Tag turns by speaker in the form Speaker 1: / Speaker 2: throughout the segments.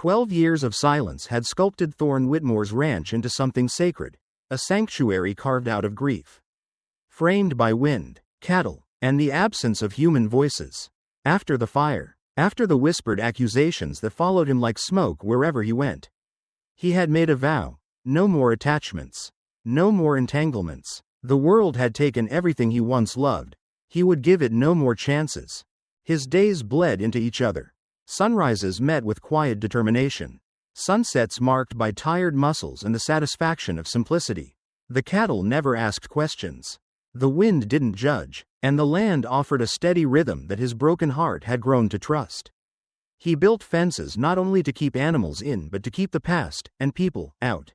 Speaker 1: 12 years of silence had sculpted Thorne Whitmore's ranch into something sacred, a sanctuary carved out of grief. Framed by wind, cattle, and the absence of human voices. After the fire, after the whispered accusations that followed him like smoke wherever he went, he had made a vow: no more attachments, no more entanglements. The world had taken everything he once loved. He would give it no more chances. His days bled into each other. Sunrises met with quiet determination. Sunsets marked by tired muscles and the satisfaction of simplicity. The cattle never asked questions. The wind didn't judge, and the land offered a steady rhythm that his broken heart had grown to trust. He built fences not only to keep animals in but to keep the past and people out.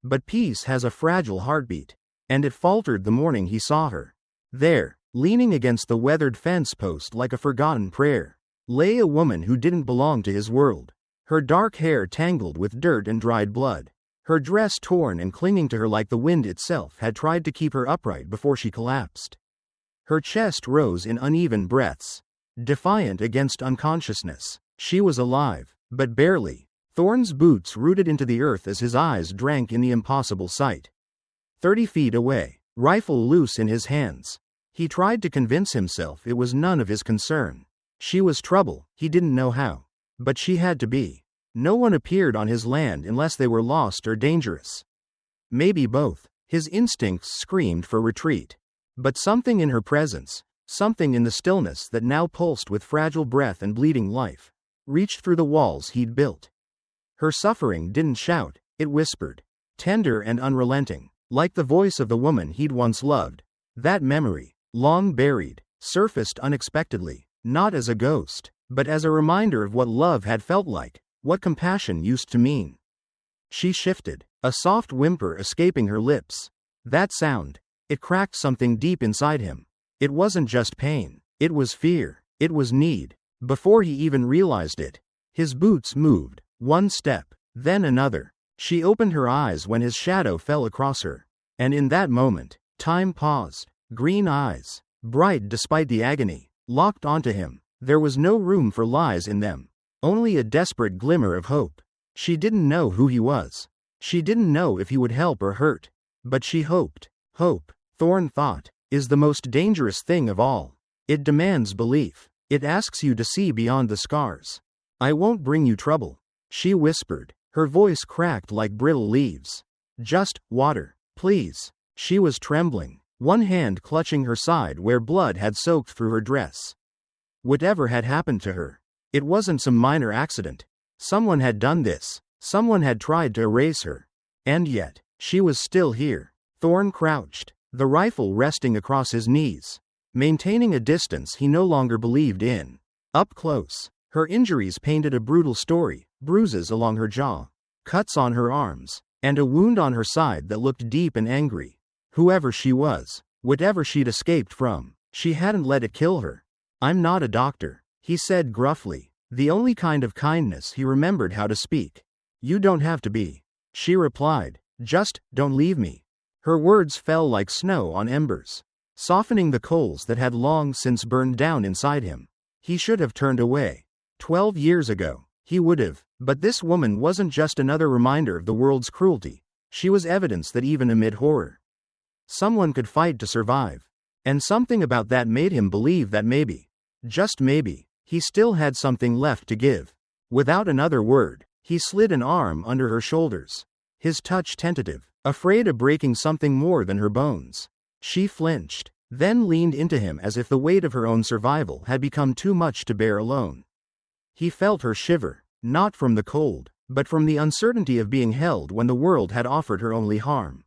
Speaker 1: But peace has a fragile heartbeat, and it faltered the morning he saw her. There, leaning against the weathered fence post like a forgotten prayer, lay a woman who didn't belong to his world. Her dark hair tangled with dirt and dried blood. Her dress torn and clinging to her like the wind itself had tried to keep her upright before she collapsed. Her chest rose in uneven breaths, defiant against unconsciousness. She was alive, but barely. Thorne's boots rooted into the earth as his eyes drank in the impossible sight. 30 feet away, rifle loose in his hands. He tried to convince himself it was none of his concern. She was trouble, he didn't know how. But she had to be. No one appeared on his land unless they were lost or dangerous. Maybe both. His instincts screamed for retreat. But something in her presence, something in the stillness that now pulsed with fragile breath and bleeding life, reached through the walls he'd built. Her suffering didn't shout, it whispered. Tender and unrelenting, like the voice of the woman he'd once loved. That memory, long buried, surfaced unexpectedly. Not as a ghost, but as a reminder of what love had felt like, what compassion used to mean. She shifted, a soft whimper escaping her lips. That sound, it cracked something deep inside him. It wasn't just pain, it was fear, it was need. Before he even realized it, his boots moved, one step, then another. She opened her eyes when his shadow fell across her. And in that moment, time paused. Green eyes, bright despite the agony, locked onto him. There was no room for lies in them, only a desperate glimmer of hope. She didn't know who he was. She didn't know if he would help or hurt. But she hoped. Hope, Thorne thought, is the most dangerous thing of all. It demands belief. It asks you to see beyond the scars. I won't bring you trouble, she whispered, her voice cracked like brittle leaves. Just water, please. She was trembling, one hand clutching her side where blood had soaked through her dress. Whatever had happened to her, it wasn't some minor accident. Someone had done this. Someone had tried to erase her. And yet, she was still here. Thorne crouched, the rifle resting across his knees, maintaining a distance he no longer believed in. Up close, her injuries painted a brutal story: bruises along her jaw, cuts on her arms, and a wound on her side that looked deep and angry. Whoever she was, whatever she'd escaped from, she hadn't let it kill her. I'm not a doctor, he said gruffly, the only kind of kindness he remembered how to speak. You don't have to be, she replied. Just, don't leave me. Her words fell like snow on embers, softening the coals that had long since burned down inside him. He should have turned away. 12 years ago, he would have. But this woman wasn't just another reminder of the world's cruelty. She was evidence that even amid horror, someone could fight to survive. And something about that made him believe that maybe, just maybe, he still had something left to give. Without another word, he slid an arm under her shoulders, his touch tentative, afraid of breaking something more than her bones. She flinched, then leaned into him as if the weight of her own survival had become too much to bear alone. He felt her shiver, not from the cold, but from the uncertainty of being held when the world had offered her only harm.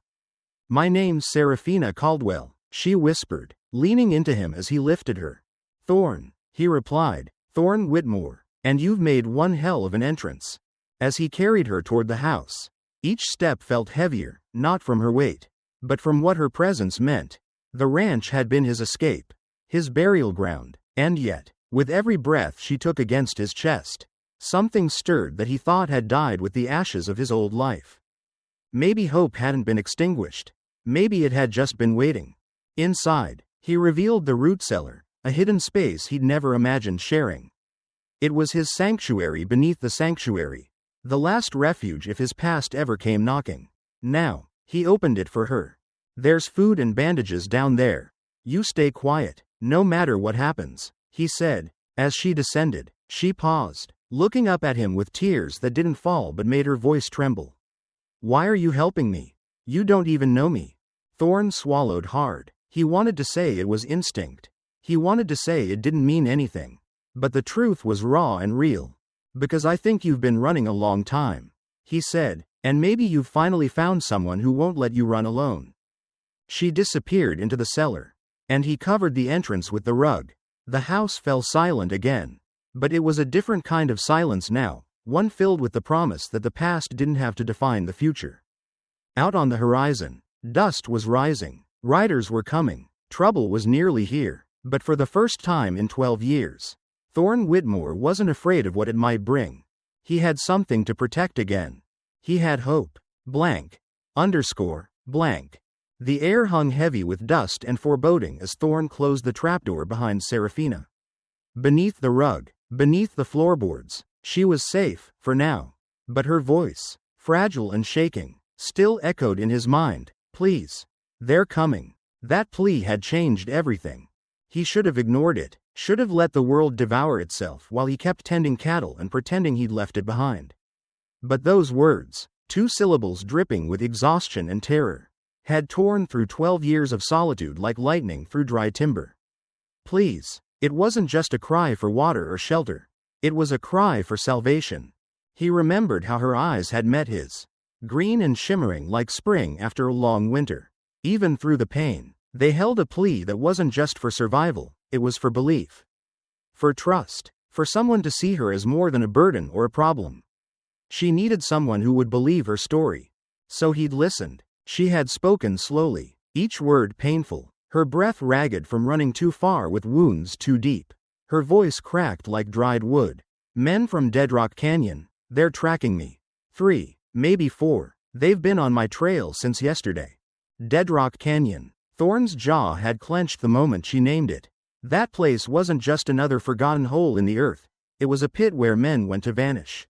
Speaker 1: My name's Serafina Caldwell, she whispered, leaning into him as he lifted her. Thorne, he replied, Thorne Whitmore, and you've made one hell of an entrance. As he carried her toward the house, each step felt heavier, not from her weight, but from what her presence meant. The ranch had been his escape, his burial ground, and yet, with every breath she took against his chest, something stirred that he thought had died with the ashes of his old life. Maybe hope hadn't been extinguished. Maybe it had just been waiting. Inside, he revealed the root cellar, a hidden space he'd never imagined sharing. It was his sanctuary beneath the sanctuary, The last refuge if his past ever came knocking. Now, he opened it for her. "There's food and bandages down there. You stay quiet, no matter what happens," he said. As she descended, she paused, looking up at him with tears that didn't fall but made her voice tremble. "Why are you helping me? You don't even know me." Thorn swallowed hard. He wanted to say it was instinct. He wanted to say it didn't mean anything. But the truth was raw and real. "Because I think you've been running a long time," he said, "and maybe you've finally found someone who won't let you run alone." She disappeared into the cellar, and he covered the entrance with the rug. The house fell silent again. But it was a different kind of silence now, one filled with the promise that the past didn't have to define the future. Out on the horizon, dust was rising. Riders were coming. Trouble was nearly here. But for the first time in 12 years, Thorn Whitmore wasn't afraid of what it might bring. He had something to protect again. He had hope. Blank. Blank. The air hung heavy with dust and foreboding as Thorn closed the trapdoor behind Serafina. Beneath the rug, beneath the floorboards, she was safe, for now. But her voice, fragile and shaking, still echoed in his mind. "Please. They're coming." That plea had changed everything. He should have ignored it, should have let the world devour itself while he kept tending cattle and pretending he'd left it behind. But those words, 2 syllables dripping with exhaustion and terror, had torn through 12 years of solitude like lightning through dry timber. Please. It wasn't just a cry for water or shelter. It was a cry for salvation. He remembered how her eyes had met his, green and shimmering like spring after a long winter. Even through the pain, they held a plea that wasn't just for survival, it was for belief. For trust. For someone to see her as more than a burden or a problem. She needed someone who would believe her story. So he'd listened. She had spoken slowly, each word painful, her breath ragged from running too far with wounds too deep. Her voice cracked like dried wood. "Men from Deadrock Canyon, they're tracking me. 3, maybe 4, they've been on my trail since yesterday." Deadrock Canyon. Thorn's jaw had clenched the moment she named it. That place wasn't just another forgotten hole in the earth, it was a pit where men went to vanish.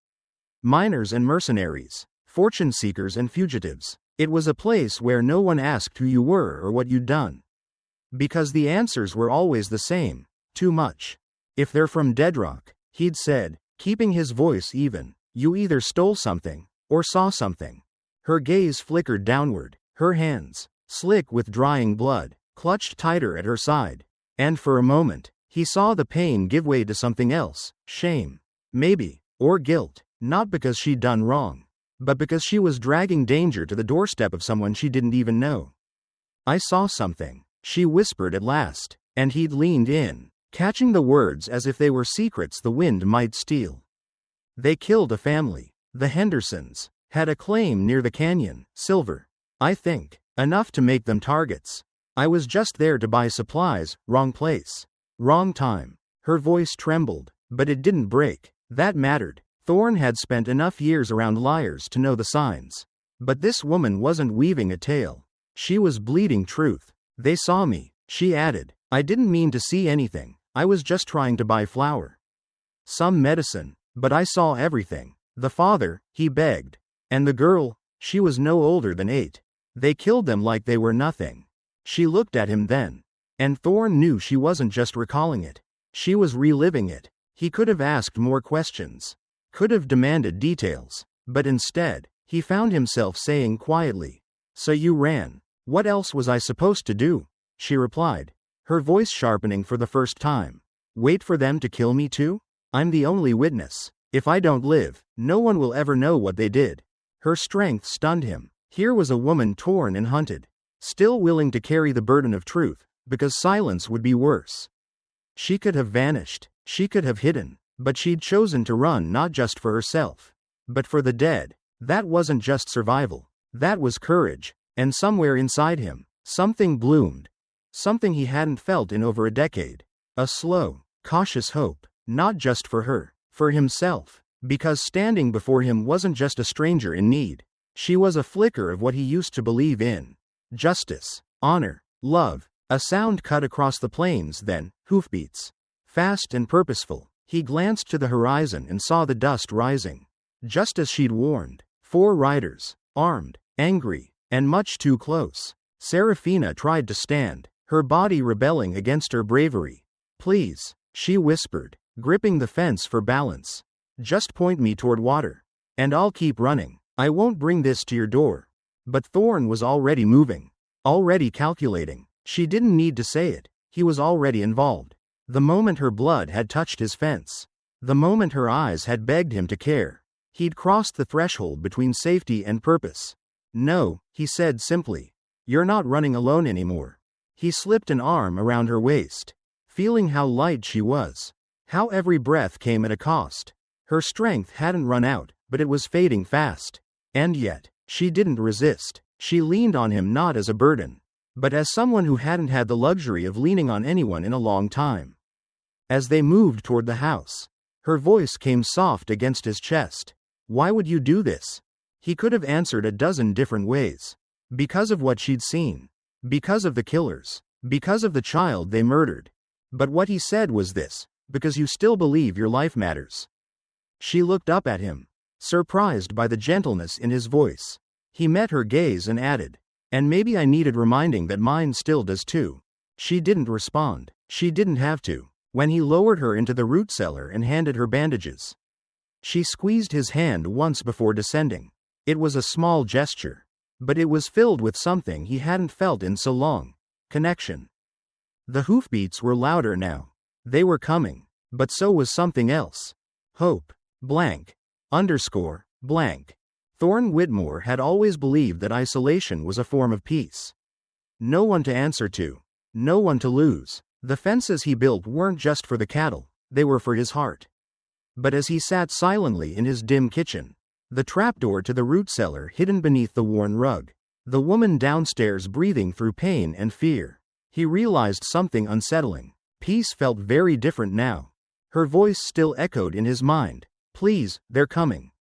Speaker 1: Miners and mercenaries, fortune seekers and fugitives. It was a place where no one asked who you were or what you'd done. Because the answers were always the same: too much. "If they're from Deadrock," he'd said, keeping his voice even, "you either stole something, or saw something." Her gaze flickered downward, her hands, slick with drying blood, clutched tighter at her side. And for a moment, he saw the pain give way to something else: shame. Maybe. Or guilt. Not because she'd done wrong, but because she was dragging danger to the doorstep of someone she didn't even know. "I saw something," she whispered at last, and he'd leaned in, catching the words as if they were secrets the wind might steal. "They killed a family. The Hendersons had a claim near the canyon, silver. I think, enough to make them targets. I was just there to buy supplies, wrong place. Wrong time." Her voice trembled, but it didn't break. That mattered. Thorn had spent enough years around liars to know the signs. But this woman wasn't weaving a tale. She was bleeding truth. "They saw me," she added. "I didn't mean to see anything. I was just trying to buy flour. Some medicine. But I saw everything. The father," he begged. "And the girl, she was no older than 8. They killed them like they were nothing." She looked at him then. And Thorn knew she wasn't just recalling it. She was reliving it. He could have asked more questions. Could have demanded details. But instead, he found himself saying quietly, "So you ran. What else was I supposed to do?" She replied, her voice sharpening for the first time. "Wait for them to kill me too? I'm the only witness. If I don't live, no one will ever know what they did." Her strength stunned him. Here was a woman torn and hunted, still willing to carry the burden of truth, because silence would be worse. She could have vanished, she could have hidden, but she'd chosen to run not just for herself, but for the dead. That wasn't just survival. That was courage. And somewhere inside him, something bloomed. Something he hadn't felt in over a decade. A slow, cautious hope, not just for her, for himself. Because standing before him wasn't just a stranger in need. She was a flicker of what he used to believe in. Justice, honor, love. A sound cut across the plains then, hoofbeats. Fast and purposeful. He glanced to the horizon and saw the dust rising. Just as she'd warned. 4 riders. Armed. Angry. And much too close. Serafina tried to stand, her body rebelling against her bravery. "Please," she whispered, gripping the fence for balance. "Just point me toward water. And I'll keep running. I won't bring this to your door." But Thorn was already moving. Already calculating. She didn't need to say it. He was already involved. The moment her blood had touched his fence. The moment her eyes had begged him to care. He'd crossed the threshold between safety and purpose. "No," he said simply. "You're not running alone anymore." He slipped an arm around her waist. Feeling how light she was. How every breath came at a cost. Her strength hadn't run out, but it was fading fast. And yet, she didn't resist. She leaned on him not as a burden, but as someone who hadn't had the luxury of leaning on anyone in a long time. As they moved toward the house, her voice came soft against his chest. "Why would you do this?" He could have answered a dozen different ways. Because of what she'd seen. Because of the killers. Because of the child they murdered. But what he said was this: "Because you still believe your life matters." She looked up at him, surprised by the gentleness in his voice. He met her gaze and added, "And maybe I needed reminding that mine still does too." She didn't respond. She didn't have to. When he lowered her into the root cellar and handed her bandages, she squeezed his hand once before descending. It was a small gesture, but it was filled with something he hadn't felt in so long: connection. The hoofbeats were louder now. They were coming, but so was something else. Hope. Blank. Underscore. Blank. Thorn Whitmore had always believed that isolation was a form of peace. No one to answer to. No one to lose. The fences he built weren't just for the cattle, they were for his heart. But as he sat silently in his dim kitchen, the trapdoor to the root cellar hidden beneath the worn rug, the woman downstairs breathing through pain and fear, he realized something unsettling. Peace felt very different now. Her voice still echoed in his mind. "Please, they're coming."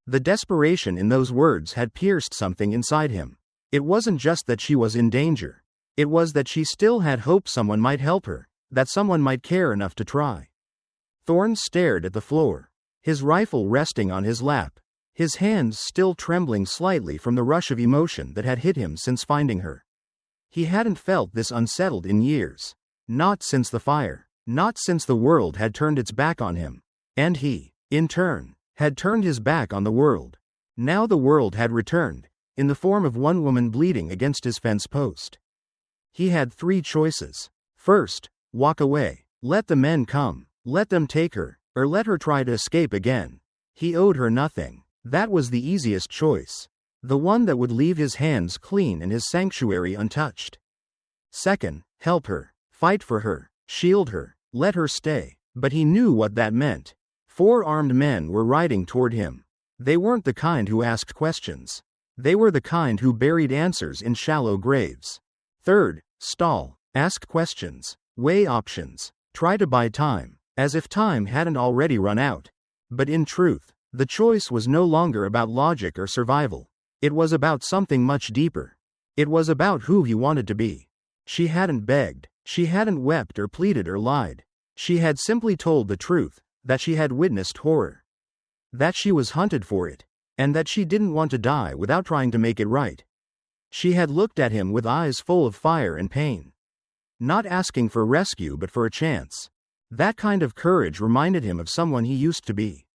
Speaker 1: The desperation in those words had pierced something inside him. It wasn't just that she was in danger. It was that she still had hope someone might help her, that someone might care enough to try. Thorn stared at the floor, his rifle resting on his lap, his hands still trembling slightly from the rush of emotion that had hit him since finding her. He hadn't felt this unsettled in years. Not since the fire. Not since the world had turned its back on him. And he, in turn, had turned his back on the world. Now the world had returned, in the form of one woman bleeding against his fence post. He had 3 choices. First, walk away. Let the men come. Let them take her, or let her try to escape again. He owed her nothing. That was the easiest choice. The one that would leave his hands clean and his sanctuary untouched. Second, help her. Fight for her. Shield her. Let her stay. But he knew what that meant. 4 armed men were riding toward him. They weren't the kind who asked questions. They were the kind who buried answers in shallow graves. Third, stall. Ask questions. Weigh options. Try to buy time, as if time hadn't already run out. But in truth, the choice was no longer about logic or survival. It was about something much deeper. It was about who he wanted to be. She hadn't begged. She hadn't wept or pleaded or lied. She had simply told the truth, that she had witnessed horror. That she was hunted for it, and that she didn't want to die without trying to make it right. She had looked at him with eyes full of fire and pain. Not asking for rescue but for a chance. That kind of courage reminded him of someone he used to be.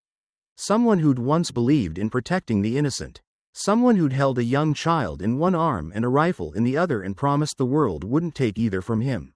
Speaker 1: Someone who'd once believed in protecting the innocent. Someone who'd held a young child in one arm and a rifle in the other and promised the world wouldn't take either from him.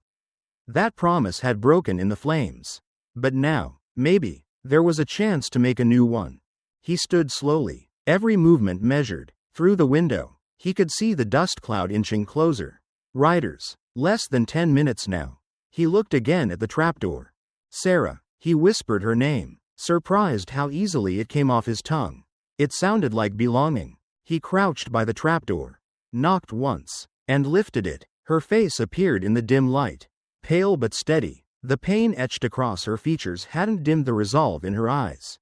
Speaker 1: That promise had broken in the flames. But now, maybe, there was a chance to make a new one. He stood slowly, every movement measured. Through the window, he could see the dust cloud inching closer. Riders. Less than 10 minutes now. He looked again at the trapdoor. Sarah. He whispered her name, surprised how easily it came off his tongue. It sounded like belonging. He crouched by the trapdoor, knocked once, and lifted it. Her face appeared in the dim light. Pale but steady. The pain etched across her features hadn't dimmed the resolve in her eyes.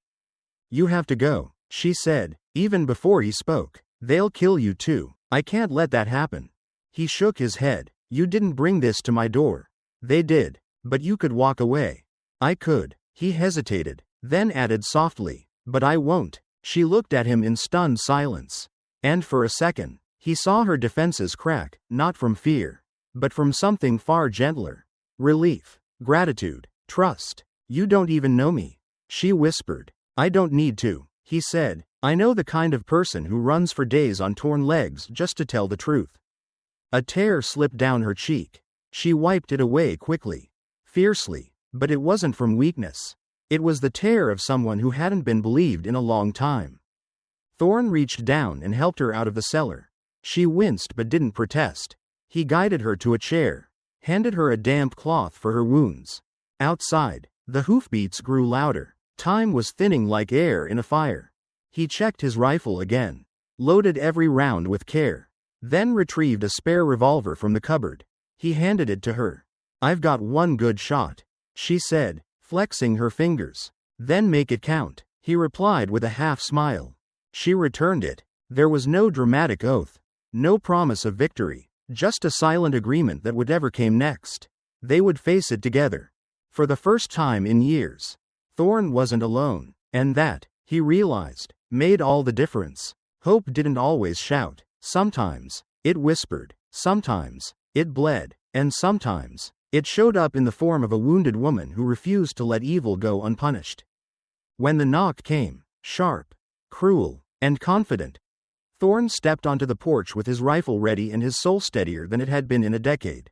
Speaker 1: "You have to go," she said, even before he spoke. "They'll kill you too. I can't let that happen." He shook his head. "You didn't bring this to my door." "They did. But you could walk away." "I could." He hesitated, then added softly, "But I won't." She looked at him in stunned silence. And for a second, he saw her defenses crack, not from fear, but from something far gentler. Relief, gratitude, trust. You don't even know me, she whispered. I don't need to, he said. I know the kind of person who runs for days on torn legs just to tell the truth. A tear slipped down her cheek. She wiped it away quickly, fiercely, but it wasn't from weakness. It was the tear of someone who hadn't been believed in a long time. Thorn reached down and helped her out of the cellar. She winced but didn't protest. He guided her to a chair, handed her a damp cloth for her wounds. Outside, the hoofbeats grew louder. Time was thinning like air in a fire. He checked his rifle again, loaded every round with care, then retrieved a spare revolver from the cupboard. He handed it to her. I've got one good shot, she said, flexing her fingers. Then make it count, he replied with a half smile. She returned it. There was no dramatic oath, no promise of victory, just a silent agreement that whatever came next, they would face it together. For the first time in years, Thorn wasn't alone, and that, he realized, made all the difference. Hope didn't always shout. Sometimes, it whispered. Sometimes, it bled. And sometimes, it showed up in the form of a wounded woman who refused to let evil go unpunished. When the knock came, sharp, cruel, and confident, Thorn stepped onto the porch with his rifle ready and his soul steadier than it had been in a decade.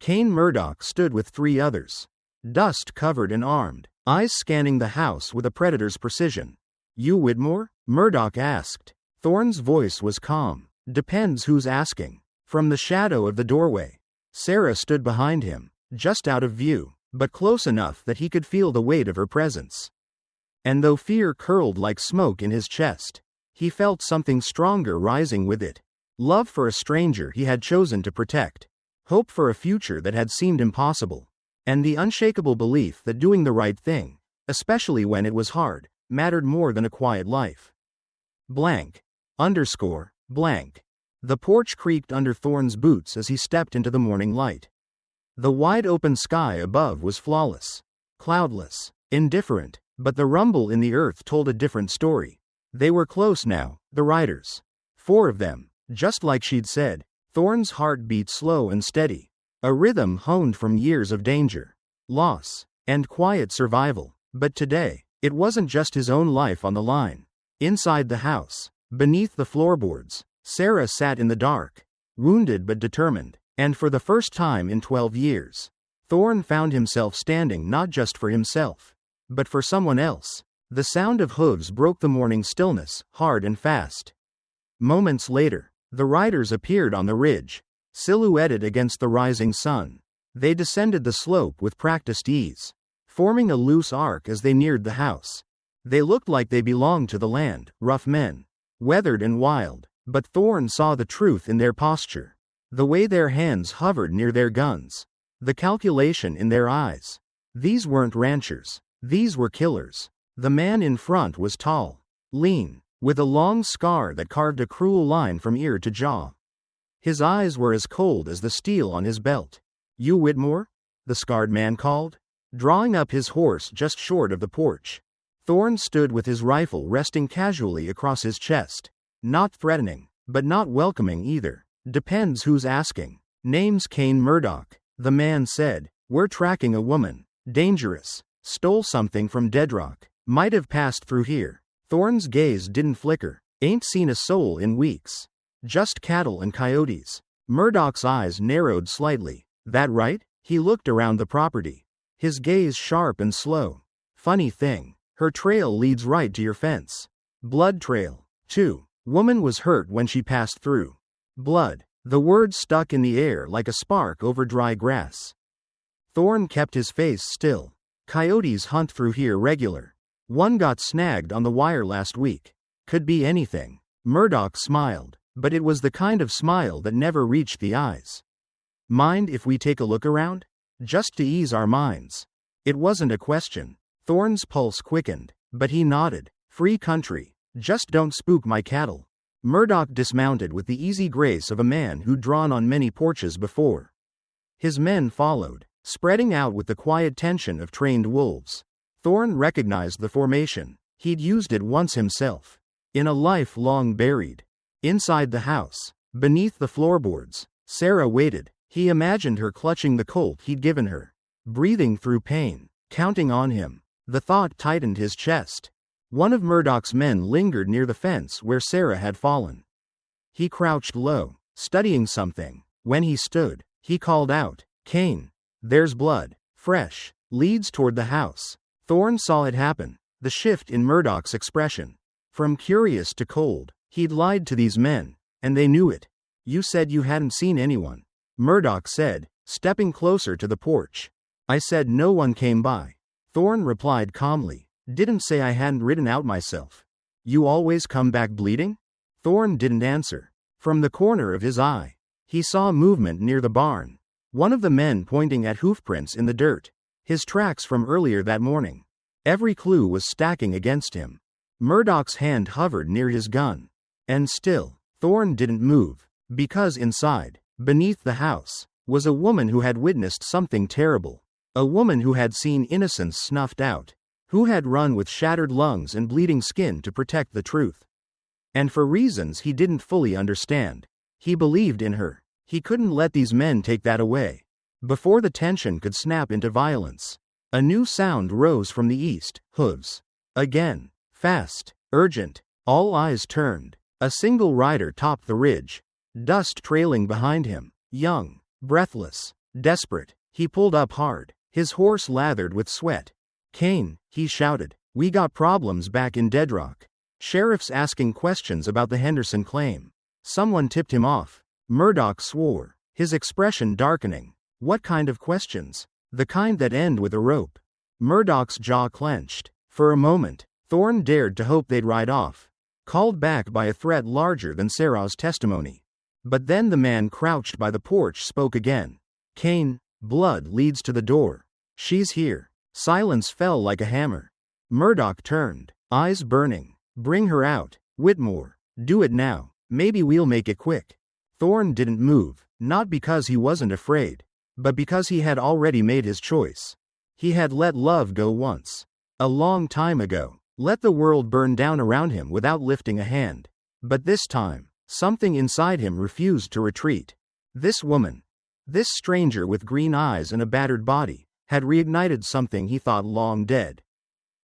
Speaker 1: Kane Murdoch stood with 3 others, dust-covered and armed, eyes scanning the house with a predator's precision. You Whitmore? Murdoch asked. Thorn's voice was calm. Depends who's asking. From the shadow of the doorway, Sarah stood behind him, just out of view, but close enough that he could feel the weight of her presence. And though fear curled like smoke in his chest, he felt something stronger rising with it. Love for a stranger he had chosen to protect. Hope for a future that had seemed impossible. And the unshakable belief that doing the right thing, especially when it was hard, mattered more than a quiet life. Blank. Blank. The porch creaked under Thorn's boots as he stepped into the morning light. The wide-open sky above was flawless, cloudless, indifferent, but the rumble in the earth told a different story. They were close now, the riders. 4 of them, just like she'd said. Thorn's heart beat slow and steady, a rhythm honed from years of danger, loss, and quiet survival. But today, it wasn't just his own life on the line. Inside the house, beneath the floorboards, Sarah sat in the dark, wounded but determined, and for the first time in 12 years, Thorn found himself standing not just for himself, but for someone else. The sound of hooves broke the morning stillness, hard and fast. Moments later, the riders appeared on the ridge, silhouetted against the rising sun. They descended the slope with practiced ease, forming a loose arc as they neared the house. They looked like they belonged to the land, rough men, weathered and wild, but Thorn saw the truth in their posture, the way their hands hovered near their guns, the calculation in their eyes. These weren't ranchers, these were killers. The man in front was tall, lean, with a long scar that carved a cruel line from ear to jaw. His eyes were as cold as the steel on his belt. You Whitmore? The scarred man called, drawing up his horse just short of the porch. Thorn stood with his rifle resting casually across his chest. Not threatening, but not welcoming either. Depends who's asking. Name's Kane Murdoch, the man said. We're tracking a woman. Dangerous. Stole something from Deadrock. Might have passed through here. Thorn's gaze didn't flicker. Ain't seen a soul in weeks. Just cattle and coyotes. Murdoch's eyes narrowed slightly. That right? He looked around the property, his gaze sharp and slow. Funny thing, her trail leads right to your fence. Blood trail, too. Woman was hurt when she passed through. Blood. The word stuck in the air like a spark over dry grass. Thorn kept his face still. Coyotes hunt through here regular. One got snagged on the wire last week. Could be anything. Murdoch smiled, but it was the kind of smile that never reached the eyes. Mind if we take a look around? Just to ease our minds. It wasn't a question. Thorn's pulse quickened, but he nodded. Free country. Just don't spook my cattle. Murdoch dismounted with the easy grace of a man who'd drawn on many porches before. His men followed, spreading out with the quiet tension of trained wolves. Thorn recognized the formation. He'd used it once himself. In a life long buried. Inside the house, beneath the floorboards, Sarah waited. He imagined her clutching the Colt he'd given her, breathing through pain, counting on him. The thought tightened his chest. One of Murdoch's men lingered near the fence where Sarah had fallen. He crouched low, studying something. When he stood, he called out, "Kane, there's blood. Fresh. Leads toward the house." Thorne saw it happen, the shift in Murdoch's expression. From curious to cold. He'd lied to these men, and they knew it. "You said you hadn't seen anyone," Murdoch said, stepping closer to the porch. "I said no one came by," Thorne replied calmly. "Didn't say I hadn't ridden out myself." "You always come back bleeding?" Thorne didn't answer. From the corner of his eye, he saw movement near the barn. One of the men pointing at hoofprints in the dirt. His tracks from earlier that morning. Every clue was stacking against him. Murdoch's hand hovered near his gun. And still, Thorne didn't move. Because inside, beneath the house, was a woman who had witnessed something terrible. A woman who had seen innocence snuffed out. Who had run with shattered lungs and bleeding skin to protect the truth. And for reasons he didn't fully understand. He believed in her. He couldn't let these men take that away. Before the tension could snap into violence, a new sound rose from the east, hooves. Again, fast, urgent, all eyes turned. A single rider topped the ridge, dust trailing behind him. Young, breathless, desperate, he pulled up hard, his horse lathered with sweat. "Kane," he shouted, "we got problems back in Deadrock. Sheriff's asking questions about the Henderson claim." Someone tipped him off. Murdoch swore, his expression darkening. "What kind of questions?" "The kind that end with a rope." Murdoch's jaw clenched. For a moment, Thorne dared to hope they'd ride off, called back by a threat larger than Sarah's testimony. But then the man crouched by the porch spoke again. "Kane, blood leads to the door. She's here." Silence fell like a hammer. Murdoch turned, eyes burning. "Bring her out, Whitmore. Do it now. Maybe we'll make it quick." Thorne didn't move, not because he wasn't afraid, but because he had already made his choice. He had let love go once. A long time ago. Let the world burn down around him without lifting a hand. But this time, something inside him refused to retreat. This woman, this stranger with green eyes and a battered body, had reignited something he thought long dead.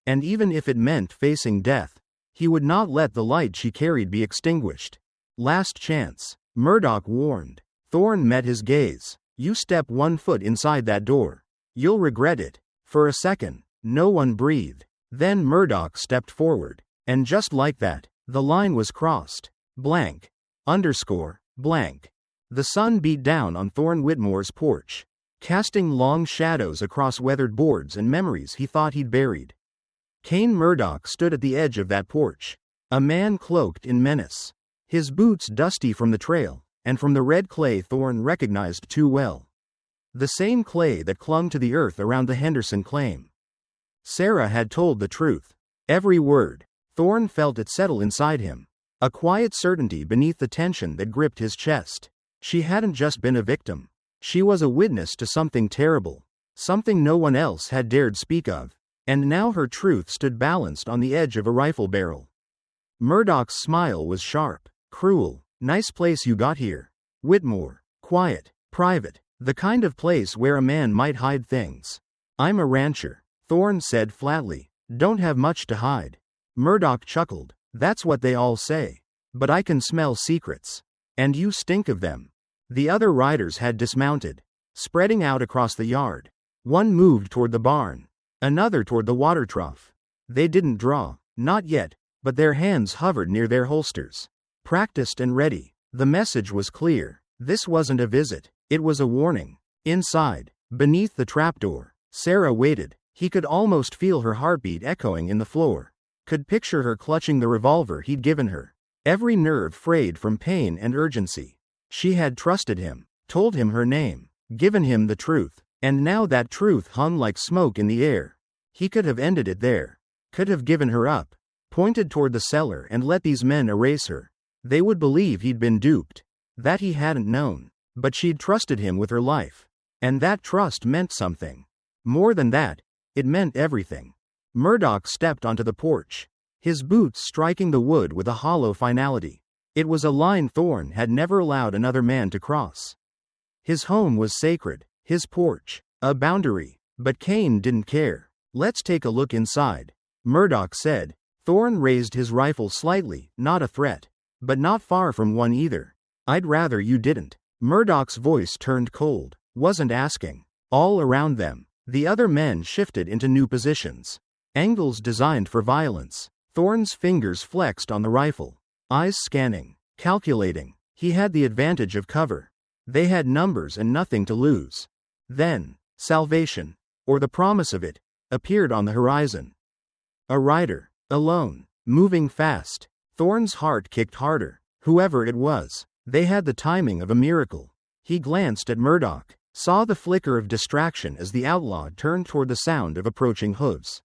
Speaker 1: And even if it meant facing death, he would not let the light she carried be extinguished. "Last chance," Murdoch warned. Thorne met his gaze. "You step 1 foot inside that door. You'll regret it." For a second, no one breathed. Then Murdoch stepped forward. And just like that, the line was crossed. Blank. Underscore. Blank. The sun beat down on Thorne Whitmore's porch, casting long shadows across weathered boards and memories he thought he'd buried. Kane Murdoch stood at the edge of that porch. A man cloaked in menace. His boots dusty from the trail, and from the red clay Thorne recognized too well. The same clay that clung to the earth around the Henderson claim. Sarah had told the truth. Every word. Thorne felt it settle inside him. A quiet certainty beneath the tension that gripped his chest. She hadn't just been a victim. She was a witness to something terrible. Something no one else had dared speak of. And now her truth stood balanced on the edge of a rifle barrel. Murdoch's smile was sharp. "Cruel. Nice place you got here, Whitmore. Quiet. Private. The kind of place where a man might hide things." "I'm a rancher," Thorne said flatly. "Don't have much to hide." Murdoch chuckled. "That's what they all say. But I can smell secrets. And you stink of them." The other riders had dismounted, spreading out across the yard. One moved toward the barn, another toward the water trough. They didn't draw, not yet, but their hands hovered near their holsters, practiced and ready. The message was clear. This wasn't a visit, it was a warning. Inside, beneath the trapdoor, Sarah waited. He could almost feel her heartbeat echoing in the floor. Could picture her clutching the revolver he'd given her. Every nerve frayed from pain and urgency. She had trusted him, told him her name, given him the truth, and now that truth hung like smoke in the air. He could have ended it there. Could have given her up, pointed toward the cellar and let these men erase her. They would believe he'd been duped, that he hadn't known, but she'd trusted him with her life. And that trust meant something. More than that, it meant everything. Murdoch stepped onto the porch. his boots striking the wood with a hollow finality. It was a line Thorn had never allowed another man to cross. His home was sacred, his porch, a boundary, but Cain didn't care. "Let's take a look inside," Murdoch said. Thorn raised his rifle slightly, not a threat, but not far from one either. "I'd rather you didn't." Murdoch's voice turned cold. "Wasn't asking." All around them, the other men shifted into new positions. Angles designed for violence. Thorn's fingers flexed on the rifle. Eyes scanning, calculating. He had the advantage of cover. They had numbers and nothing to lose. Then, salvation, or the promise of it, appeared on the horizon. A rider, alone, moving fast. Thorn's heart kicked harder. Whoever it was, they had the timing of a miracle. He glanced at Murdoch, saw the flicker of distraction as the outlaw turned toward the sound of approaching hooves.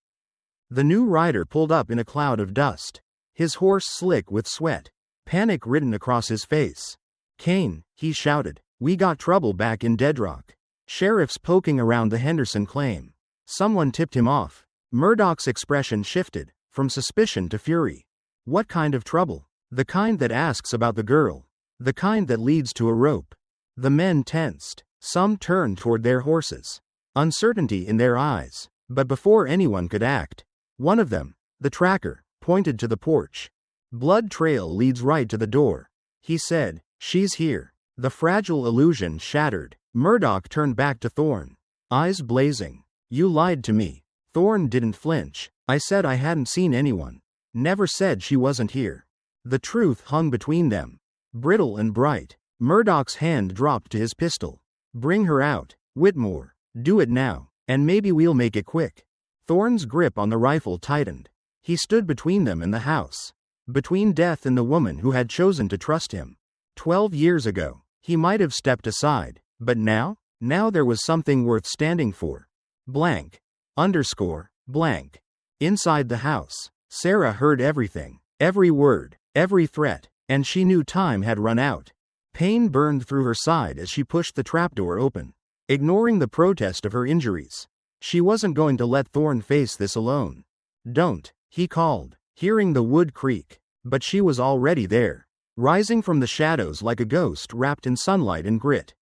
Speaker 1: The new rider pulled up in a cloud of dust, his horse slick with sweat, panic written across his face. "Cain," he shouted, "we got trouble back in Deadrock. Sheriff's poking around the Henderson claim. Someone tipped him off." Murdoch's expression shifted, from suspicion to fury. "What kind of trouble?" "The kind that asks about the girl. The kind that leads to a rope." The men tensed. Some turned toward their horses, uncertainty in their eyes. But before anyone could act, one of them, the tracker, pointed to the porch. "Blood trail leads right to the door," he said. "She's here." The fragile illusion shattered. Murdoch turned back to Thorn, eyes blazing. "You lied to me." Thorn didn't flinch. "I said I hadn't seen anyone. Never said she wasn't here." The truth hung between them, brittle and bright. Murdoch's hand dropped to his pistol. "Bring her out, Whitmore. Do it now, and maybe we'll make it quick." Thorn's grip on the rifle tightened. He stood between them and the house, between death and the woman who had chosen to trust him. 12 years ago, he might have stepped aside, but now there was something worth standing for. Blank. Blank. Inside the house, Sarah heard everything, every word, every threat, and she knew time had run out. Pain burned through her side as she pushed the trapdoor open, ignoring the protest of her injuries. She wasn't going to let Thorn face this alone. "Don't," he called, hearing the wood creak. But she was already there, rising from the shadows like a ghost wrapped in sunlight and grit.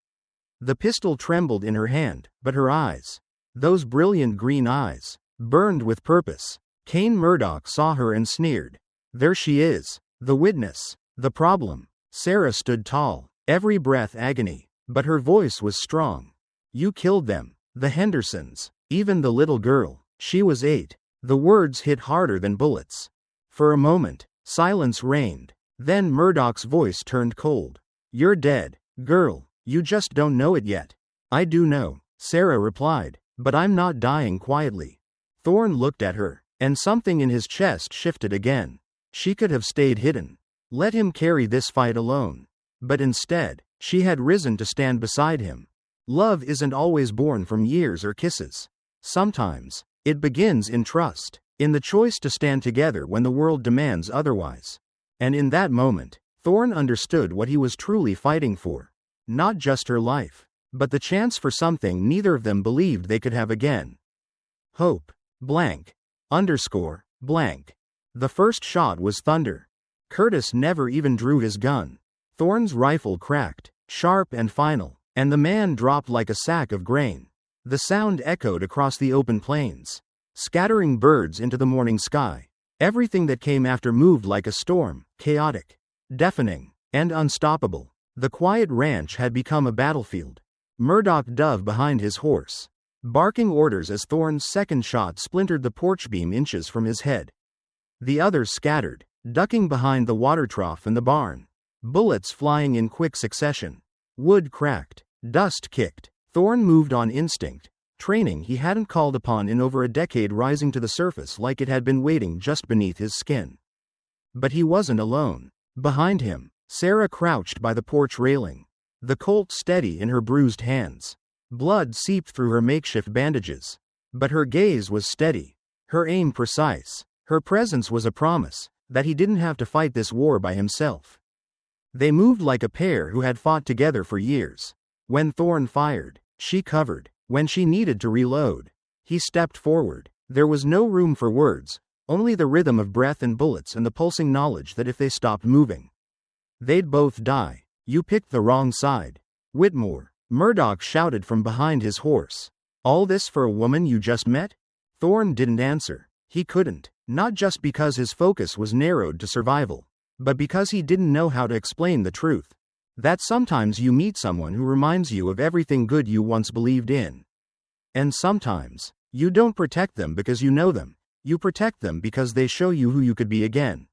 Speaker 1: The pistol trembled in her hand, but her eyes, those brilliant green eyes, burned with purpose. Cain Murdoch saw her and sneered. "There she is, the witness, the problem." Sarah stood tall, every breath agony, but her voice was strong. "You killed them, the Hendersons, even the little girl. She was 8. The words hit harder than bullets. For a moment, silence reigned. Then Murdoch's voice turned cold. "You're dead, girl. You just don't know it yet." "I do know," Sarah replied, "but I'm not dying quietly." Thorn looked at her, and something in his chest shifted again. She could have stayed hidden. Let him carry this fight alone. But instead, she had risen to stand beside him. Love isn't always born from years or kisses. Sometimes, it begins in trust, in the choice to stand together when the world demands otherwise. And in that moment, Thorn understood what he was truly fighting for. Not just her life, but the chance for something neither of them believed they could have again. Hope. Blank. Blank. The first shot was thunder. Curtis never even drew his gun. Thorn's rifle cracked, sharp and final, and the man dropped like a sack of grain. The sound echoed across the open plains, scattering birds into the morning sky. Everything that came after moved like a storm, chaotic, deafening, and unstoppable. The quiet ranch had become a battlefield. Murdoch dove behind his horse, barking orders as Thorn's second shot splintered the porch beam inches from his head. The others scattered, ducking behind the water trough and the barn. Bullets flying in quick succession. Wood cracked. Dust kicked. Thorn moved on instinct, training he hadn't called upon in over a decade rising to the surface like it had been waiting just beneath his skin. But he wasn't alone. Behind him, Sarah crouched by the porch railing, the Colt steady in her bruised hands. Blood seeped through her makeshift bandages. But her gaze was steady, her aim precise. Her presence was a promise that he didn't have to fight this war by himself. They moved like a pair who had fought together for years. When Thorn fired, she covered. When she needed to reload, he stepped forward. There was no room for words, Only the rhythm of breath and bullets and the pulsing knowledge that if they stopped moving, they'd both die. You picked the wrong side, Whitmore, Murdoch shouted from behind his horse. All this for a woman you just met? Thorne didn't answer. He couldn't, not just because his focus was narrowed to survival, but because he didn't know how to explain the truth. That sometimes you meet someone who reminds you of everything good you once believed in. And sometimes, you don't protect them because you know them, you protect them because they show you who you could be again.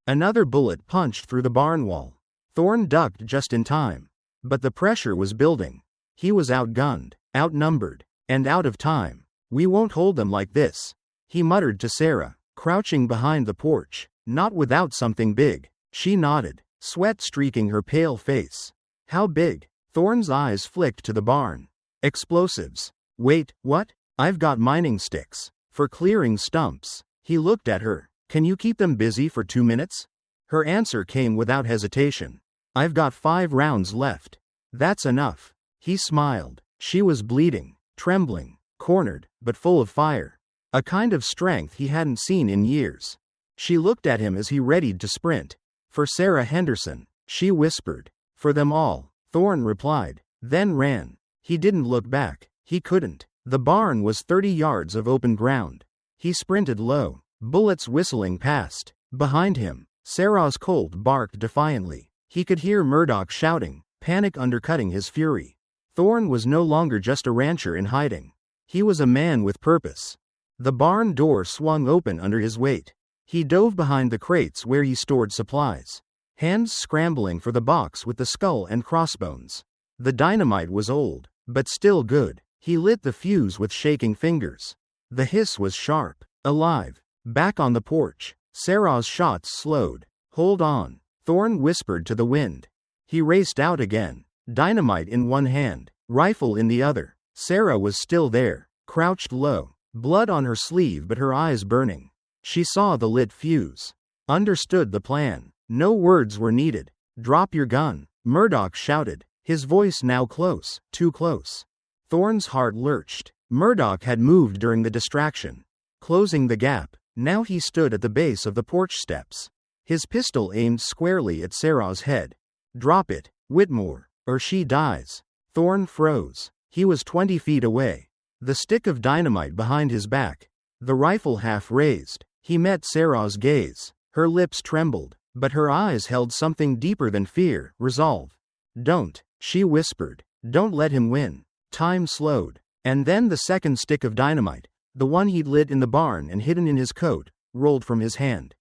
Speaker 1: Another bullet punched through the barn wall. Thorne ducked just in time. But the pressure was building. He was outgunned, outnumbered, and out of time. We won't hold them like this, he muttered to Sarah, crouching behind the porch. Not without something big. She nodded, sweat streaking her pale face. How big? Thorne's eyes flicked to the barn. Explosives. Wait, what? I've got mining sticks. For clearing stumps. He looked at her. Can you keep them busy for 2 minutes? Her answer came without hesitation. I've got 5 rounds left. That's enough. He smiled. She was bleeding, trembling, cornered, but full of fire. A kind of strength he hadn't seen in years. She looked at him as he readied to sprint. For Sarah Henderson, she whispered. For them all, Thorne replied, then ran. He didn't look back. He couldn't. The barn was 30 yards of open ground. He sprinted low, bullets whistling past. Behind him, Sarah's colt barked defiantly. He could hear Murdoch shouting, panic undercutting his fury. Thorne was no longer just a rancher in hiding. He was a man with purpose. The barn door swung open under his weight. He dove behind the crates where he stored supplies, hands scrambling for the box with the skull and crossbones. The dynamite was old, but still good. He lit the fuse with shaking fingers. The hiss was sharp, alive. Back on the porch, Sarah's shots slowed. Hold on, Thorne whispered to the wind. He raced out again, dynamite in one hand, rifle in the other. Sarah was still there, crouched low, blood on her sleeve but her eyes burning. She saw the lit fuse. Understood the plan. No words were needed. Drop your gun, Murdoch shouted, his voice now close, too close. Thorne's heart lurched. Murdoch had moved during the distraction, closing the gap. Now he stood at the base of the porch steps, his pistol aimed squarely at Sarah's head. Drop it, Whitmore, or she dies. Thorne froze. He was 20 feet away, the stick of dynamite behind his back, the rifle half raised. He met Sarah's gaze. Her lips trembled, but her eyes held something deeper than fear, resolve. Don't, she whispered. Don't let him win. Time slowed. And then the second stick of dynamite, the one he'd lit in the barn and hidden in his coat, rolled from his hand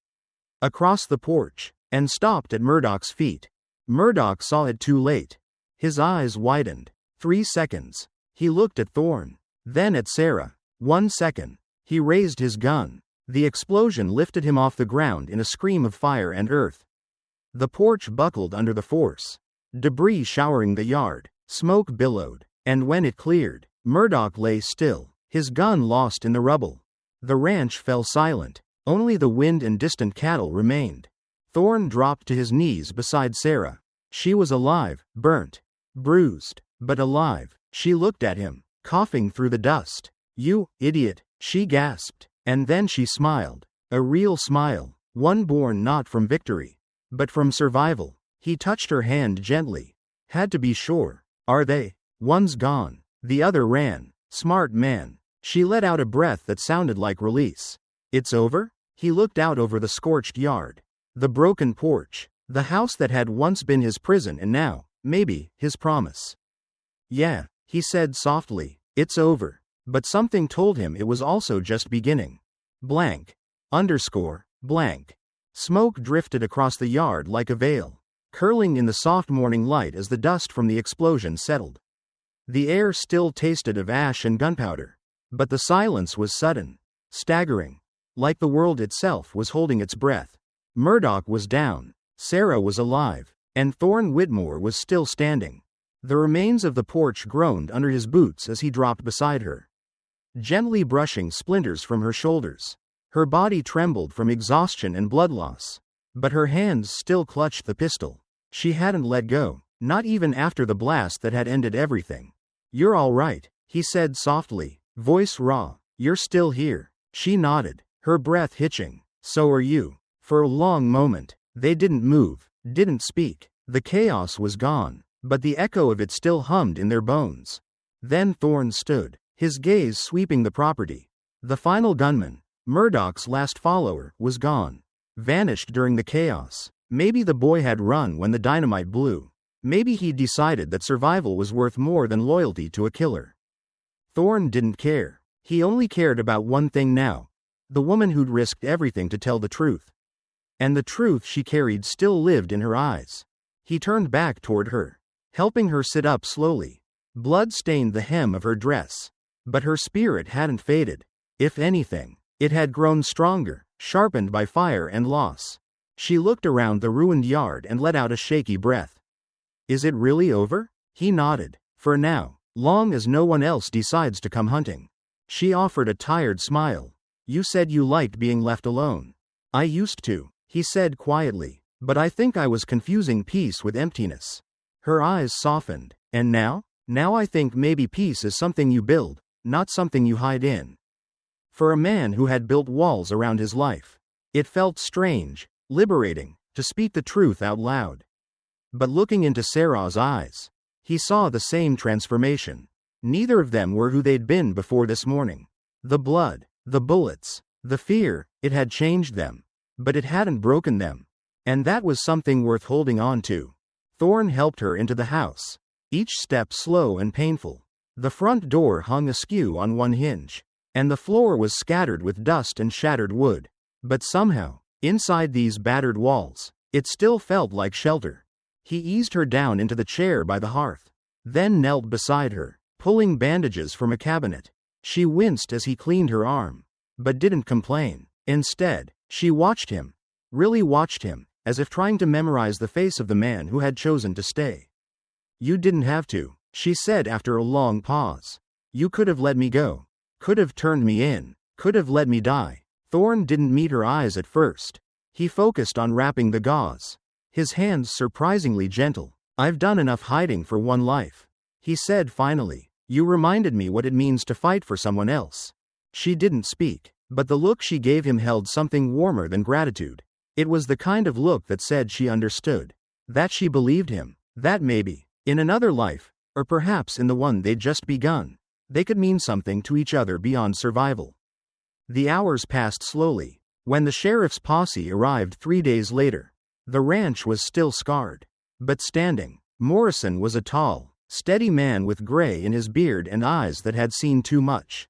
Speaker 1: across the porch, and stopped at Murdoch's feet. Murdoch saw it too late. His eyes widened. 3 seconds. He looked at Thorne, then at Sarah. 1 second. He raised his gun. The explosion lifted him off the ground in a scream of fire and earth. The porch buckled under the force. Debris showering the yard. Smoke billowed. And when it cleared, Murdoch lay still, his gun lost in the rubble. The ranch fell silent. Only the wind and distant cattle remained. Thorne dropped to his knees beside Sarah. She was alive, burnt, bruised, but alive. She looked at him, coughing through the dust. You idiot, she gasped. And then she smiled. A real smile, one born not from victory, but from survival. He touched her hand gently. Had to be sure. Are they? One's gone. The other ran. Smart man. She let out a breath that sounded like release. It's over? He looked out over the scorched yard. The broken porch. The house that had once been his prison and now, maybe, his promise. Yeah, he said softly. It's over. But something told him it was also just beginning. Blank. Underscore. Blank. Smoke drifted across the yard like a veil, curling in the soft morning light as the dust from the explosion settled. The air still tasted of ash and gunpowder, but the silence was sudden, staggering, like the world itself was holding its breath. Murdoch was down, Sarah was alive, and Thorne Whitmore was still standing. The remains of the porch groaned under his boots as he dropped beside her, gently brushing splinters from her shoulders. Her body trembled from exhaustion and blood loss, but her hands still clutched the pistol. She hadn't let go, not even after the blast that had ended everything. You're all right, he said softly, voice raw. You're still here. She nodded, her breath hitching. So are you. For a long moment, they didn't move, didn't speak. The chaos was gone, but the echo of it still hummed in their bones. Then Thorne stood, his gaze sweeping the property. The final gunman, Murdoch's last follower, was gone. Vanished during the chaos. Maybe the boy had run when the dynamite blew. Maybe he'd decided that survival was worth more than loyalty to a killer. Thorne didn't care. He only cared about one thing now. The woman who'd risked everything to tell the truth. And the truth she carried still lived in her eyes. He turned back toward her, helping her sit up slowly. Blood stained the hem of her dress. But her spirit hadn't faded. If anything, it had grown stronger, sharpened by fire and loss. She looked around the ruined yard and let out a shaky breath. Is it really over? He nodded. For now, long as no one else decides to come hunting. She offered a tired smile. You said you liked being left alone. I used to, he said quietly, but I think I was confusing peace with emptiness. Her eyes softened. And now? Now I think maybe peace is something you build, not something you hide in. For a man who had built walls around his life, it felt strange, liberating, to speak the truth out loud. But looking into Sarah's eyes, he saw the same transformation. Neither of them were who they'd been before this morning. The blood, the bullets, the fear, it had changed them. But it hadn't broken them. And that was something worth holding on to. Thorne helped her into the house, each step slow and painful. The front door hung askew on one hinge, and the floor was scattered with dust and shattered wood. But somehow, inside these battered walls, it still felt like shelter. He eased her down into the chair by the hearth, then knelt beside her, pulling bandages from a cabinet. She winced as he cleaned her arm, but didn't complain. Instead, she watched him, really watched him, as if trying to memorize the face of the man who had chosen to stay. You didn't have to, she said after a long pause. You could have let me go, could have turned me in, could have let me die. Thorne didn't meet her eyes at first. He focused on wrapping the gauze, his hands surprisingly gentle. I've done enough hiding for one life, he said finally. You reminded me what it means to fight for someone else. She didn't speak, but the look she gave him held something warmer than gratitude. It was the kind of look that said she understood, that she believed him, that maybe, in another life, or perhaps in the one they'd just begun, they could mean something to each other beyond survival. The hours passed slowly. When the sheriff's posse arrived 3 days later, the ranch was still scarred, but standing. Morrison was a tall, steady man with gray in his beard and eyes that had seen too much.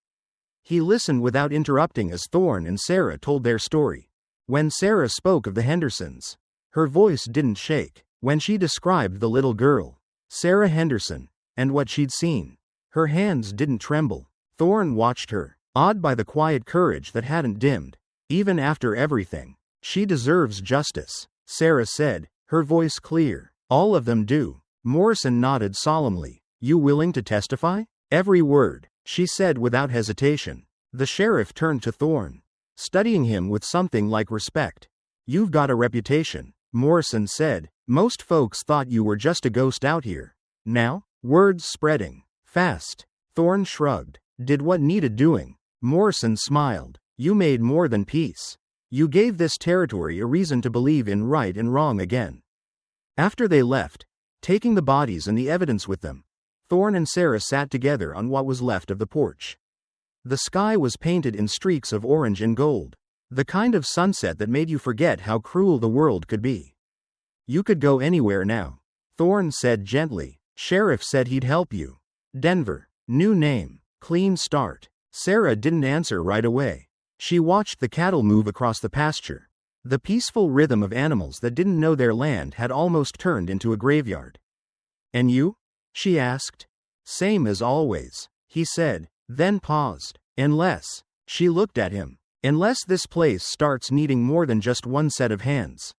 Speaker 1: He listened without interrupting as Thorne and Sarah told their story. When Sarah spoke of the Hendersons, her voice didn't shake. When she described the little girl, Sarah Henderson, and what she'd seen, her hands didn't tremble. Thorne watched her, awed by the quiet courage that hadn't dimmed. Even after everything, she deserves justice, Sarah said, her voice clear. All of them do. Morrison nodded solemnly. You willing to testify? Every word, she said without hesitation. The sheriff turned to Thorne, studying him with something like respect. You've got a reputation, Morrison said. Most folks thought you were just a ghost out here. Now, words spreading fast. Thorne shrugged. Did what needed doing. Morrison smiled. You made more than peace. You gave this territory a reason to believe in right and wrong again. After they left, taking the bodies and the evidence with them, Thorne and Sarah sat together on what was left of the porch. The sky was painted in streaks of orange and gold, the kind of sunset that made you forget how cruel the world could be. You could go anywhere now, Thorne said gently. Sheriff said he'd help you. Denver, new name, clean start. Sarah didn't answer right away. She watched the cattle move across the pasture. The peaceful rhythm of animals that didn't know their land had almost turned into a graveyard. And you? She asked. Same as always, he said, then paused. Unless, she looked at him, unless this place starts needing more than just one set of hands.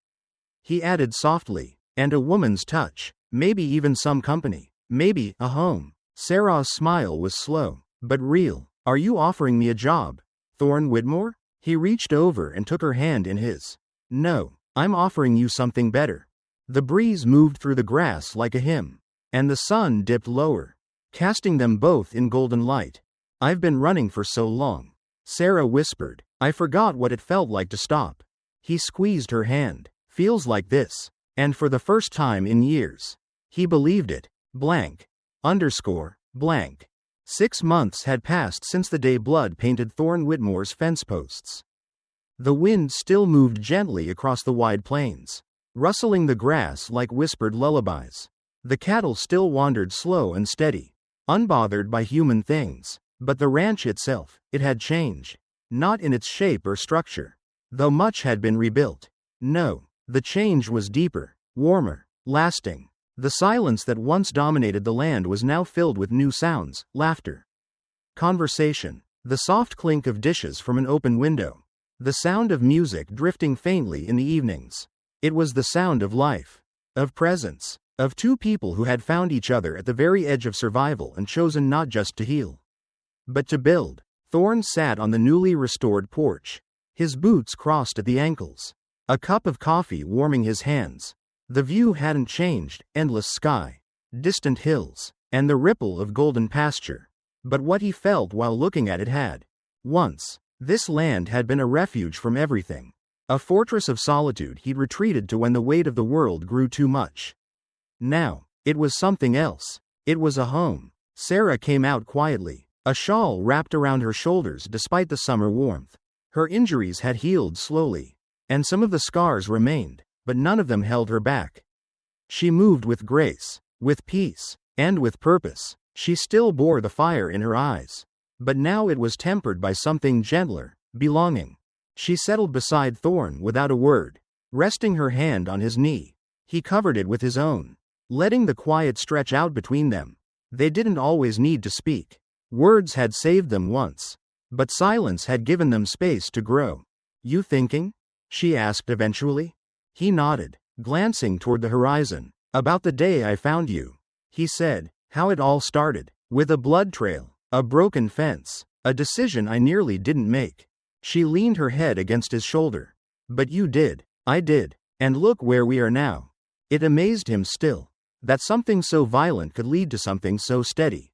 Speaker 1: He added softly, and a woman's touch, maybe even some company, maybe a home. Sarah's smile was slow, but real. Are you offering me a job, Thorne Whitmore? He reached over and took her hand in his. No, I'm offering you something better. The breeze moved through the grass like a hymn, and the sun dipped lower, casting them both in golden light. I've been running for so long, Sarah whispered. I forgot what it felt like to stop. He squeezed her hand. Feels like this. And for the first time in years. He believed it. Blank. Underscore. Blank. 6 months had passed since the day blood painted Thorne Whitmore's fence posts. The wind still moved gently across the wide plains, rustling the grass like whispered lullabies. The cattle still wandered slow and steady, unbothered by human things. But the ranch itself, it had changed. Not in its shape or structure, though much had been rebuilt. No, the change was deeper, warmer, lasting. The silence that once dominated the land was now filled with new sounds, laughter, conversation, the soft clink of dishes from an open window, the sound of music drifting faintly in the evenings. It was the sound of life, of presence, of two people who had found each other at the very edge of survival and chosen not just to heal, but to build. Thorne sat on the newly restored porch, his boots crossed at the ankles, a cup of coffee warming his hands. The view hadn't changed, endless sky, distant hills, and the ripple of golden pasture. But what he felt while looking at it had. Once, this land had been a refuge from everything. A fortress of solitude he'd retreated to when the weight of the world grew too much. Now, it was something else. It was a home. Sarah came out quietly, a shawl wrapped around her shoulders despite the summer warmth. Her injuries had healed slowly, and some of the scars remained, but none of them held her back. She moved with grace, with peace, and with purpose. She still bore the fire in her eyes, but now it was tempered by something gentler, belonging. She settled beside Thorne without a word, resting her hand on his knee. He covered it with his own, letting the quiet stretch out between them. They didn't always need to speak. Words had saved them once, but silence had given them space to grow. "You thinking?" she asked eventually. He nodded, glancing toward the horizon. "About the day I found you," he said, "how it all started, with a blood trail, a broken fence, a decision I nearly didn't make." She leaned her head against his shoulder. "But you did, I did, and look where we are now." It amazed him still, that something so violent could lead to something so steady.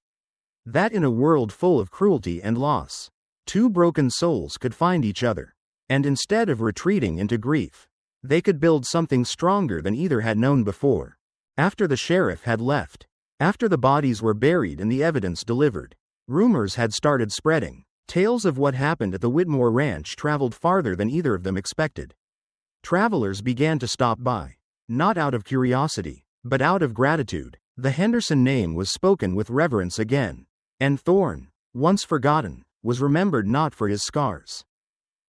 Speaker 1: That in a world full of cruelty and loss, two broken souls could find each other, and instead of retreating into grief, they could build something stronger than either had known before. After the sheriff had left, after the bodies were buried and the evidence delivered, rumors had started spreading. Tales of what happened at the Whitmore ranch traveled farther than either of them expected. Travelers began to stop by, not out of curiosity, but out of gratitude. The Henderson name was spoken with reverence again, and Thorne, once forgotten, was remembered not for his scars,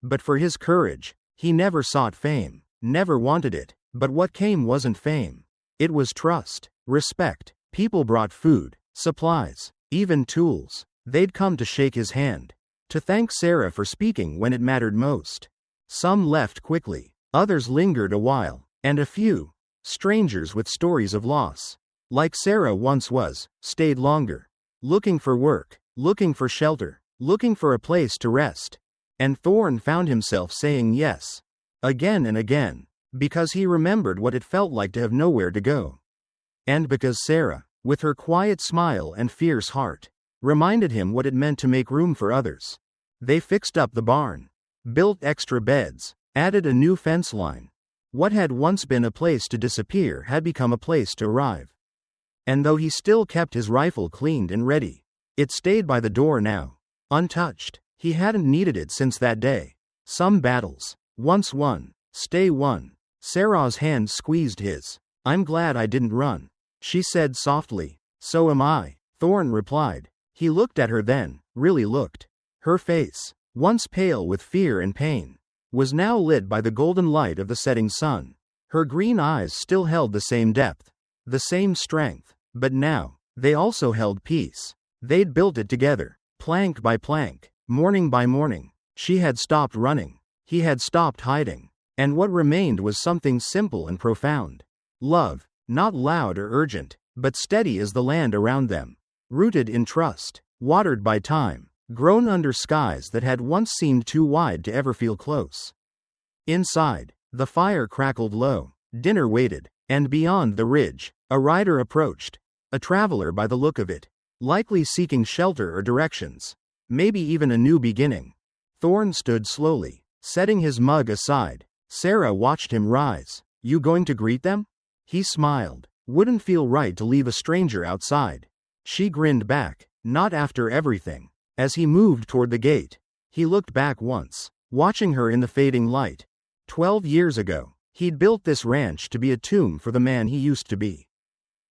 Speaker 1: but for his courage. He never sought fame, never wanted it, but what came wasn't fame. It was trust, respect. People brought food, supplies, even tools. They'd come to shake his hand, to thank Sarah for speaking when it mattered most. Some left quickly, others lingered a while, and a few, strangers with stories of loss, like Sarah once was, stayed longer, looking for work, looking for shelter, looking for a place to rest. And Thorne found himself saying yes, again and again, because he remembered what it felt like to have nowhere to go. And because Sarah, with her quiet smile and fierce heart, reminded him what it meant to make room for others. They fixed up the barn, built extra beds, added a new fence line. What had once been a place to disappear had become a place to arrive. And though he still kept his rifle cleaned and ready, it stayed by the door now, untouched. He hadn't needed it since that day. Some battles, once won, stay won. Sarah's hand squeezed his. "I'm glad I didn't run," she said softly. "So am I," Thorne replied. He looked at her then, really looked. Her face, once pale with fear and pain, was now lit by the golden light of the setting sun. Her green eyes still held the same depth, the same strength, but now, they also held peace. They'd built it together, plank by plank, morning by morning. She had stopped running. He had stopped hiding. And what remained was something simple and profound. Love, not loud or urgent, but steady as the land around them. Rooted in trust, watered by time, grown under skies that had once seemed too wide to ever feel close. Inside, the fire crackled low. Dinner waited, and beyond the ridge, a rider approached. A traveler by the look of it, likely seeking shelter or directions. Maybe even a new beginning. Thorn stood slowly, setting his mug aside. Sarah watched him rise. You going to greet them? He smiled. Wouldn't feel right to leave a stranger outside. She grinned back. Not after everything. As he moved toward the gate, he looked back once, watching her in the fading light. 12 years ago, he'd built this ranch to be a tomb for the man he used to be.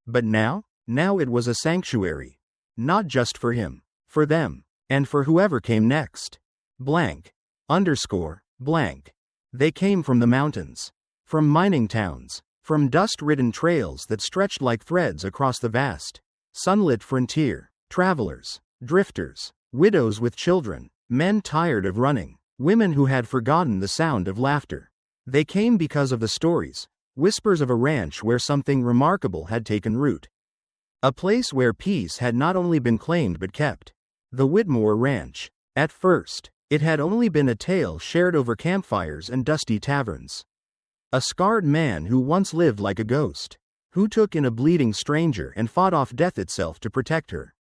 Speaker 1: But now it was a sanctuary. Not just for him, for them, and for whoever came next. Blank. Underscore. Blank. They came from the mountains. From mining towns. From dust-ridden trails that stretched like threads across the vast, sunlit frontier. Travelers. Drifters. Widows with children. Men tired of running. Women who had forgotten the sound of laughter. They came because of the stories, whispers of a ranch where something remarkable had taken root. A place where peace had not only been claimed but kept. The Whitmore Ranch. At first, it had only been a tale shared over campfires and dusty taverns. A scarred man who once lived like a ghost, who took in a bleeding stranger and fought off death itself to protect her.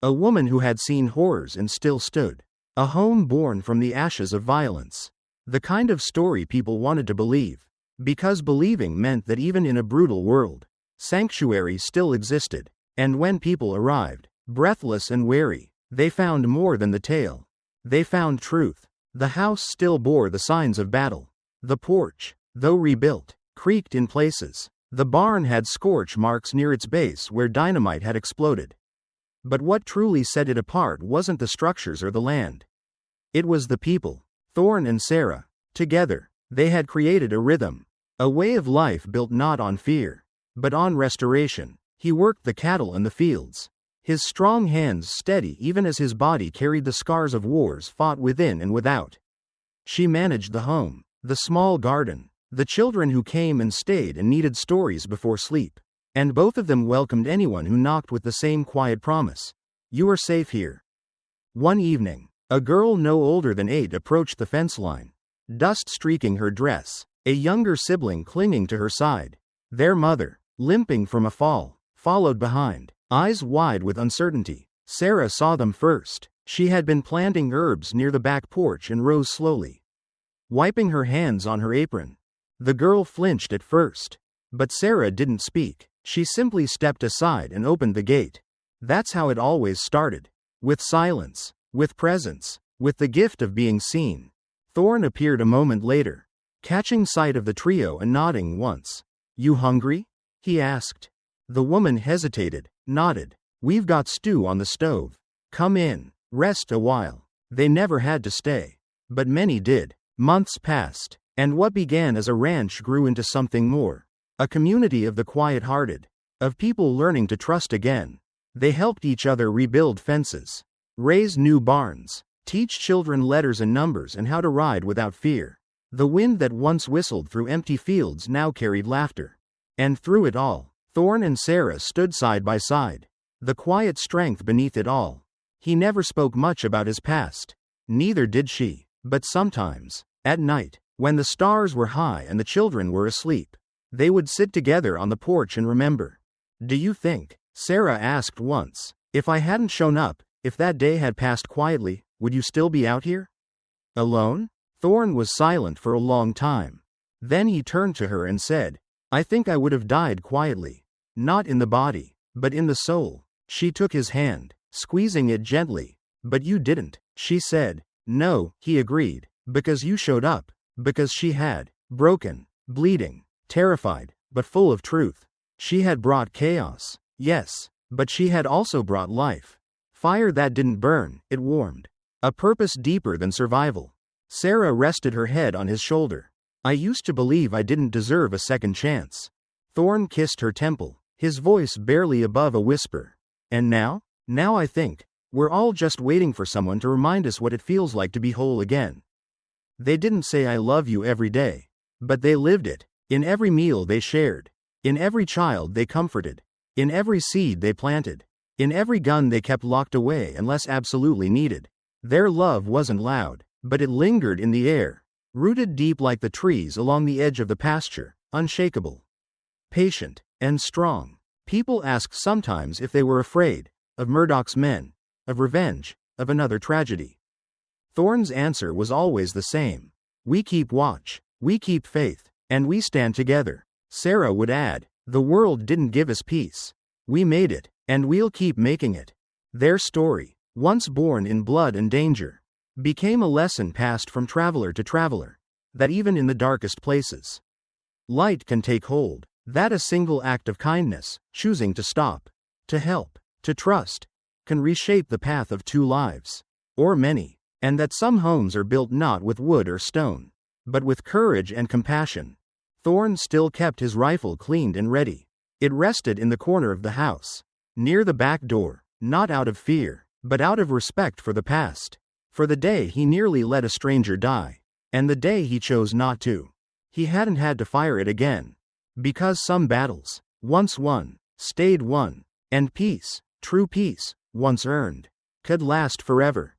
Speaker 1: A woman who had seen horrors and still stood. A home born from the ashes of violence. The kind of story people wanted to believe, because believing meant that even in a brutal world, sanctuary still existed. And when people arrived, breathless and weary, they found more than the tale. They found truth. The house still bore the signs of battle. The porch, though rebuilt, creaked in places. The barn had scorch marks near its base where dynamite had exploded. But what truly set it apart wasn't the structures or the land. It was the people. Thorn and Sarah, together, they had created a rhythm. A way of life built not on fear, but on restoration. He worked the cattle and the fields. His strong hands steady even as his body carried the scars of wars fought within and without. She managed the home, the small garden, the children who came and stayed and needed stories before sleep. And both of them welcomed anyone who knocked with the same quiet promise. You are safe here. One evening, a girl no older than 8 approached the fence line, dust streaking her dress, a younger sibling clinging to her side. Their mother, limping from a fall, followed behind, eyes wide with uncertainty. Sarah saw them first. She had been planting herbs near the back porch and rose slowly, wiping her hands on her apron. The girl flinched at first, but Sarah didn't speak. She simply stepped aside and opened the gate. That's how it always started. With silence, with presence, with the gift of being seen. Thorn appeared a moment later, catching sight of the trio and nodding once. You hungry? He asked. The woman hesitated, nodded. We've got stew on the stove. Come in, rest a while. They never had to stay. But many did. Months passed, and what began as a ranch grew into something more. A community of the quiet-hearted, of people learning to trust again. They helped each other rebuild fences, raise new barns, teach children letters and numbers and how to ride without fear. The wind that once whistled through empty fields now carried laughter. And through it all, Thorn and Sarah stood side by side. The quiet strength beneath it all. He never spoke much about his past. Neither did she. But sometimes, at night, when the stars were high and the children were asleep, they would sit together on the porch and remember. Do you think, Sarah asked once, if I hadn't shown up, if that day had passed quietly, would you still be out here? Alone? Thorn was silent for a long time. Then he turned to her and said, I think I would have died quietly. Not in the body, but in the soul. She took his hand, squeezing it gently. But you didn't, she said. No, he agreed, because you showed up, because she had, broken, bleeding, terrified, but full of truth. She had brought chaos, yes, but she had also brought life. Fire that didn't burn, it warmed. A purpose deeper than survival. Sarah rested her head on his shoulder. I used to believe I didn't deserve a second chance. Thorn kissed her temple, his voice barely above a whisper. And now? Now I think, we're all just waiting for someone to remind us what it feels like to be whole again. They didn't say I love you every day, but they lived it. In every meal they shared, in every child they comforted, in every seed they planted, in every gun they kept locked away unless absolutely needed. Their love wasn't loud, but it lingered in the air, rooted deep like the trees along the edge of the pasture, unshakable, patient, and strong. People asked sometimes if they were afraid, of Murdoch's men, of revenge, of another tragedy. Thorn's answer was always the same. We keep watch, we keep faith, and we stand together. Sarah would add, the world didn't give us peace. We made it, and we'll keep making it. Their story, once born in blood and danger, became a lesson passed from traveler to traveler, that even in the darkest places, light can take hold, that a single act of kindness, choosing to stop, to help, to trust, can reshape the path of 2 lives, or many, and that some homes are built not with wood or stone, but with courage and compassion. Thorn still kept his rifle cleaned and ready. It rested in the corner of the house, near the back door, not out of fear, but out of respect for the past, for the day he nearly let a stranger die, and the day he chose not to. He hadn't had to fire it again, because some battles, once won, stayed won, and peace, true peace, once earned, could last forever.